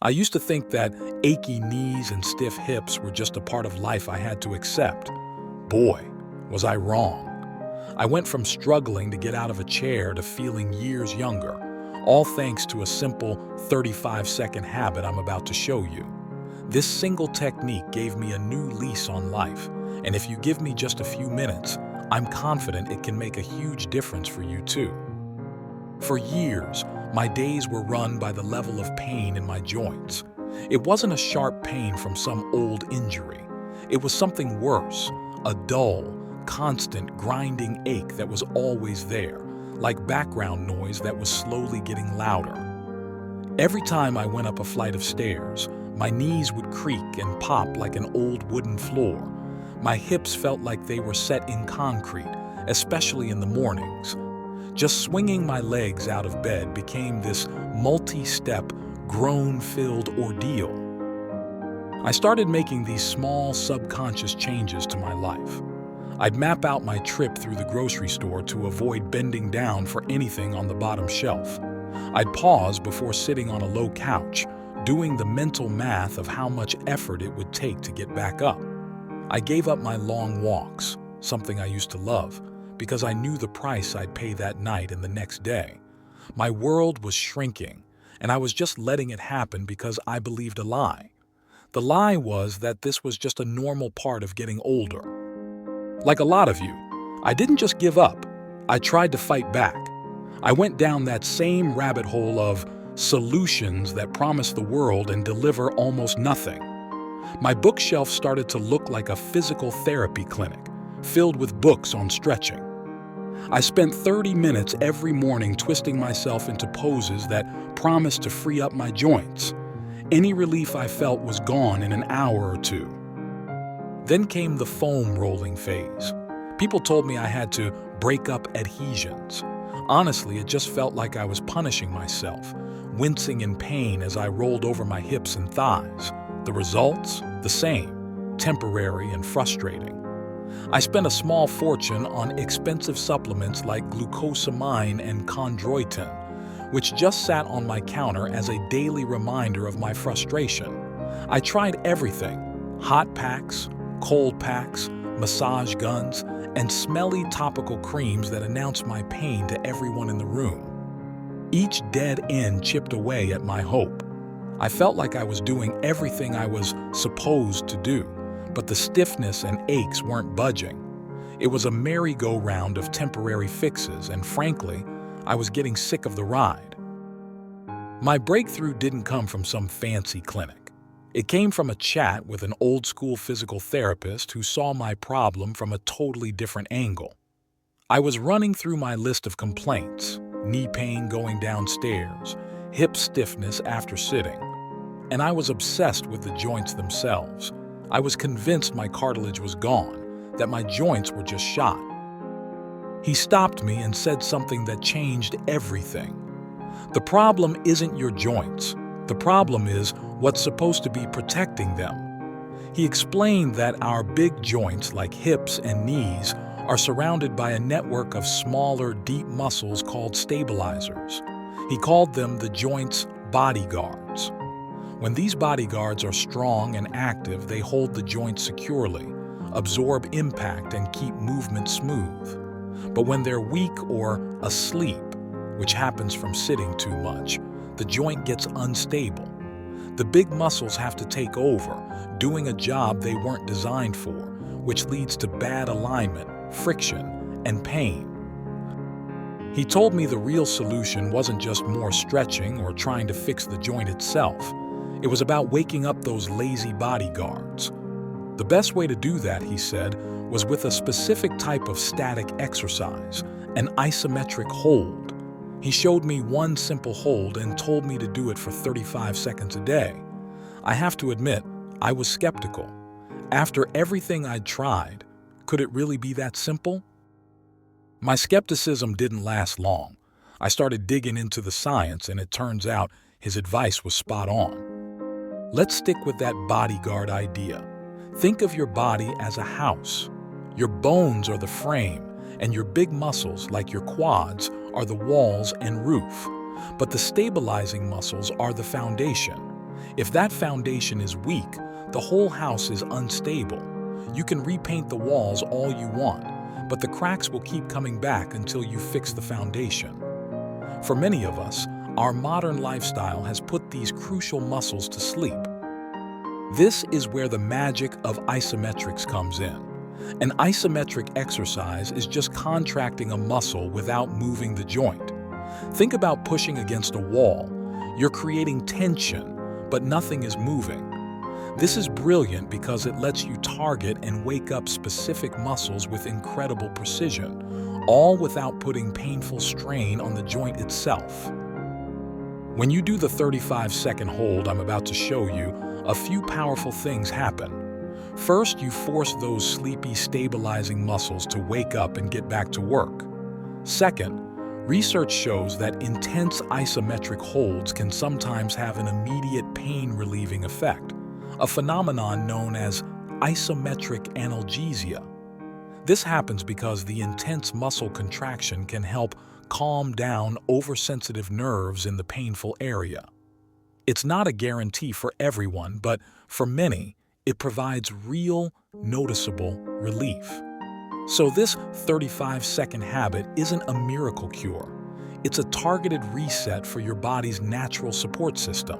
I used to think that achy knees and stiff hips were just a part of life I had to accept. Boy, was I wrong. I went from struggling to get out of a chair to feeling years younger, all thanks to a simple 35-second habit I'm about to show you. This single technique gave me a new lease on life, and if you give me just a few minutes, I'm confident it can make a huge difference for you too. For years, my days were run by the level of pain in my joints. It wasn't a sharp pain from some old injury. It was something worse, a dull, constant, grinding ache that was always there, like background noise that was slowly getting louder. Every time I went up a flight of stairs, my knees would creak and pop like an old wooden floor. My hips felt like they were set in concrete, especially in the mornings. Just swinging my legs out of bed became this multi-step, groan-filled ordeal. I started making these small, subconscious changes to my life. I'd map out my trip through the grocery store to avoid bending down for anything on the bottom shelf. I'd pause before sitting on a low couch, doing the mental math of how much effort it would take to get back up. I gave up my long walks, something I used to love, because I knew the price I'd pay that night and the next day. My world was shrinking, and I was just letting it happen because I believed a lie. The lie was that this was just a normal part of getting older. Like a lot of you, I didn't just give up. I tried to fight back. I went down that same rabbit hole of solutions that promise the world and deliver almost nothing. My bookshelf started to look like a physical therapy clinic, filled with books on stretching. I spent 30 minutes every morning twisting myself into poses that promised to free up my joints. Any relief I felt was gone in an hour or two. Then came the foam rolling phase. People told me I had to break up adhesions. Honestly, it just felt like I was punishing myself, wincing in pain as I rolled over my hips and thighs. The results? The same, temporary and frustrating. I spent a small fortune on expensive supplements like glucosamine and chondroitin, which just sat on my counter as a daily reminder of my frustration. I tried everything: hot packs, cold packs, massage guns, and smelly topical creams that announced my pain to everyone in the room. Each dead end chipped away at my hope. I felt like I was doing everything I was supposed to do, but the stiffness and aches weren't budging. It was a merry-go-round of temporary fixes, and frankly, I was getting sick of the ride. My breakthrough didn't come from some fancy clinic. It came from a chat with an old-school physical therapist who saw my problem from a totally different angle. I was running through my list of complaints: knee pain going downstairs, hip stiffness after sitting, and I was obsessed with the joints themselves. I was convinced my cartilage was gone, that my joints were just shot. He stopped me and said something that changed everything. The problem isn't your joints. The problem is what's supposed to be protecting them. He explained that our big joints, like hips and knees, are surrounded by a network of smaller, deep muscles called stabilizers. He called them the joint's bodyguards. When these bodyguards are strong and active, they hold the joint securely, absorb impact, and keep movement smooth. But when they're weak or asleep, which happens from sitting too much, the joint gets unstable. The big muscles have to take over, doing a job they weren't designed for, which leads to bad alignment, friction, and pain. He told me the real solution wasn't just more stretching or trying to fix the joint itself. It was about waking up those lazy bodyguards. The best way to do that, he said, was with a specific type of static exercise, an isometric hold. He showed me one simple hold and told me to do it for 35 seconds a day. I have to admit, I was skeptical. After everything I'd tried, could it really be that simple? My skepticism didn't last long. I started digging into the science, and it turns out his advice was spot on. Let's stick with that bodyguard idea. Think of your body as a house. Your bones are the frame, and your big muscles, like your quads, are the walls and roof. But the stabilizing muscles are the foundation. If that foundation is weak, the whole house is unstable. You can repaint the walls all you want, but the cracks will keep coming back until you fix the foundation. For many of us, our modern lifestyle has put these crucial muscles to sleep. This is where the magic of isometrics comes in. An isometric exercise is just contracting a muscle without moving the joint. Think about pushing against a wall. You're creating tension, but nothing is moving. This is brilliant because it lets you target and wake up specific muscles with incredible precision, all without putting painful strain on the joint itself. When you do the 35-second hold I'm about to show you, a few powerful things happen. First, you force those sleepy, stabilizing muscles to wake up and get back to work. Second, research shows that intense isometric holds can sometimes have an immediate pain-relieving effect, a phenomenon known as isometric analgesia. This happens because the intense muscle contraction can help calm down oversensitive nerves in the painful area. It's not a guarantee for everyone, but for many, it provides real, noticeable relief. So this 35-second habit isn't a miracle cure. It's a targeted reset for your body's natural support system.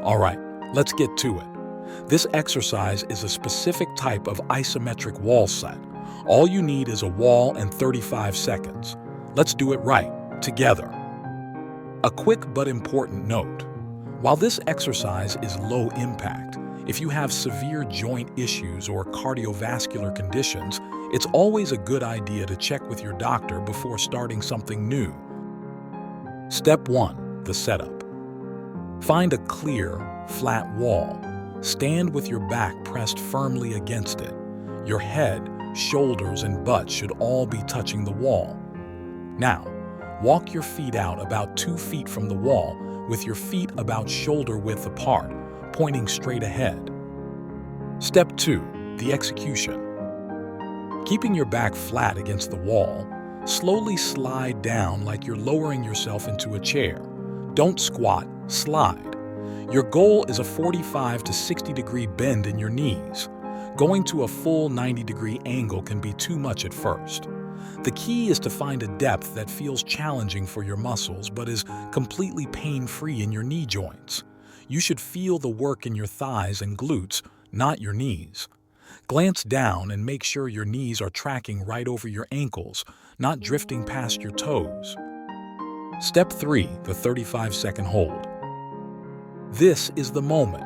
All right, let's get to it. This exercise is a specific type of isometric wall set. All you need is a wall and 35 seconds. Let's do it right, together. A quick but important note. While this exercise is low impact, if you have severe joint issues or cardiovascular conditions, it's always a good idea to check with your doctor before starting something new. Step 1. The setup. Find a clear, flat wall. Stand with your back pressed firmly against it. Your head, shoulders, and butt should all be touching the wall. Now, walk your feet out about 2 feet from the wall with your feet about shoulder width apart, pointing straight ahead. Step 2. The execution. Keeping your back flat against the wall, slowly slide down like you're lowering yourself into a chair. Don't squat, slide. Your goal is a 45 to 60 degree bend in your knees. Going to a full 90-degree angle can be too much at first. The key is to find a depth that feels challenging for your muscles but is completely pain-free in your knee joints. You should feel the work in your thighs and glutes, not your knees. Glance down and make sure your knees are tracking right over your ankles, not drifting past your toes. Step 3. The 35-second hold. This is the moment.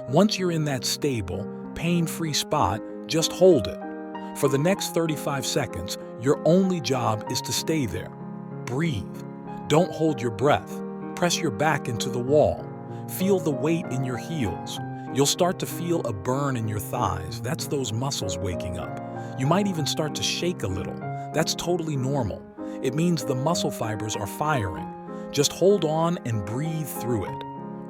Once you're in that stable, pain-free spot, just hold it. For the next 35 seconds, your only job is to stay there. Breathe. Don't hold your breath. Press your back into the wall. Feel the weight in your heels. You'll start to feel a burn in your thighs. That's those muscles waking up. You might even start to shake a little. That's totally normal. It means the muscle fibers are firing. Just hold on and breathe through it.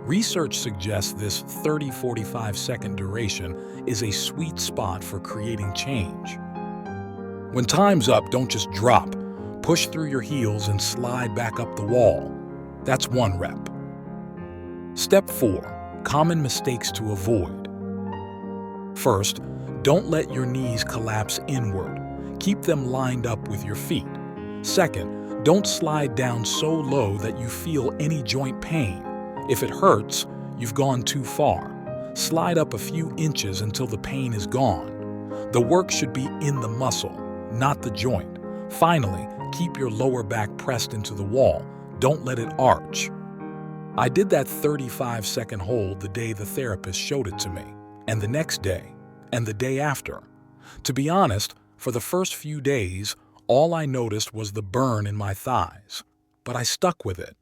Research suggests this 30-45 second duration is a sweet spot for creating change. When time's up, don't just drop. Push through your heels and slide back up the wall. That's 1 rep. Step 4. Common mistakes to avoid. First, don't let your knees collapse inward. Keep them lined up with your feet. Second, don't slide down so low that you feel any joint pain. If it hurts, you've gone too far. Slide up a few inches until the pain is gone. The work should be in the muscle, not the joint. Finally, keep your lower back pressed into the wall. Don't let it arch. I did that 35-second hold the day the therapist showed it to me, and the next day, and the day after. To be honest, for the first few days, all I noticed was the burn in my thighs. But I stuck with it.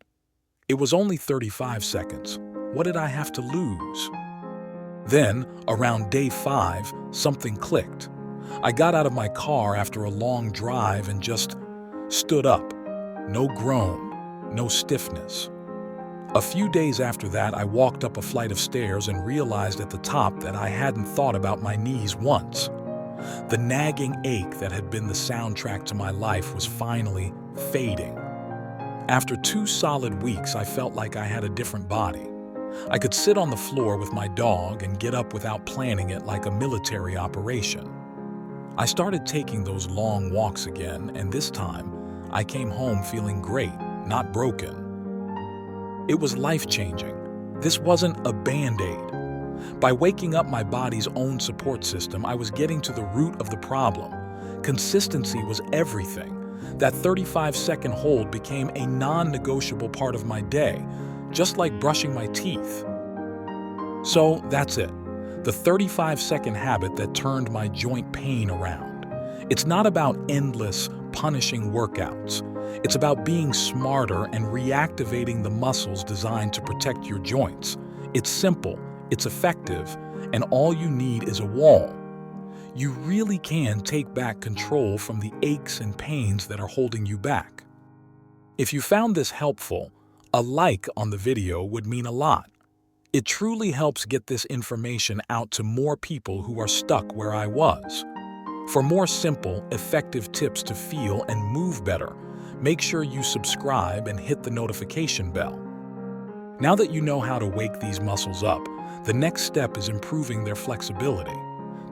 It was only 35 seconds. What did I have to lose? Then, around day 5, something clicked. I got out of my car after a long drive and just stood up. No groan, no stiffness. A few days after that, I walked up a flight of stairs and realized at the top that I hadn't thought about my knees once. The nagging ache that had been the soundtrack to my life was finally fading. After 2 solid weeks, I felt like I had a different body. I could sit on the floor with my dog and get up without planning it like a military operation. I started taking those long walks again, and this time, I came home feeling great, not broken. It was life-changing. This wasn't a Band-Aid. By waking up my body's own support system, I was getting to the root of the problem. Consistency was everything. That 35-second hold became a non-negotiable part of my day, just like brushing my teeth. So that's it. The 35-second habit that turned my joint pain around. It's not about endless, punishing workouts. It's about being smarter and reactivating the muscles designed to protect your joints. It's simple, it's effective, and all you need is a wall. You really can take back control from the aches and pains that are holding you back. If you found this helpful, a like on the video would mean a lot. It truly helps get this information out to more people who are stuck where I was. For more simple, effective tips to feel and move better, make sure you subscribe and hit the notification bell. Now that you know how to wake these muscles up, the next step is improving their flexibility.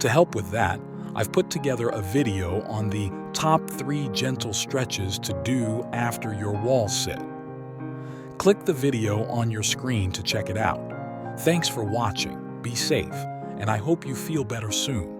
To help with that, I've put together a video on the top 3 gentle stretches to do after your wall sit. Click the video on your screen to check it out. Thanks for watching, be safe, and I hope you feel better soon.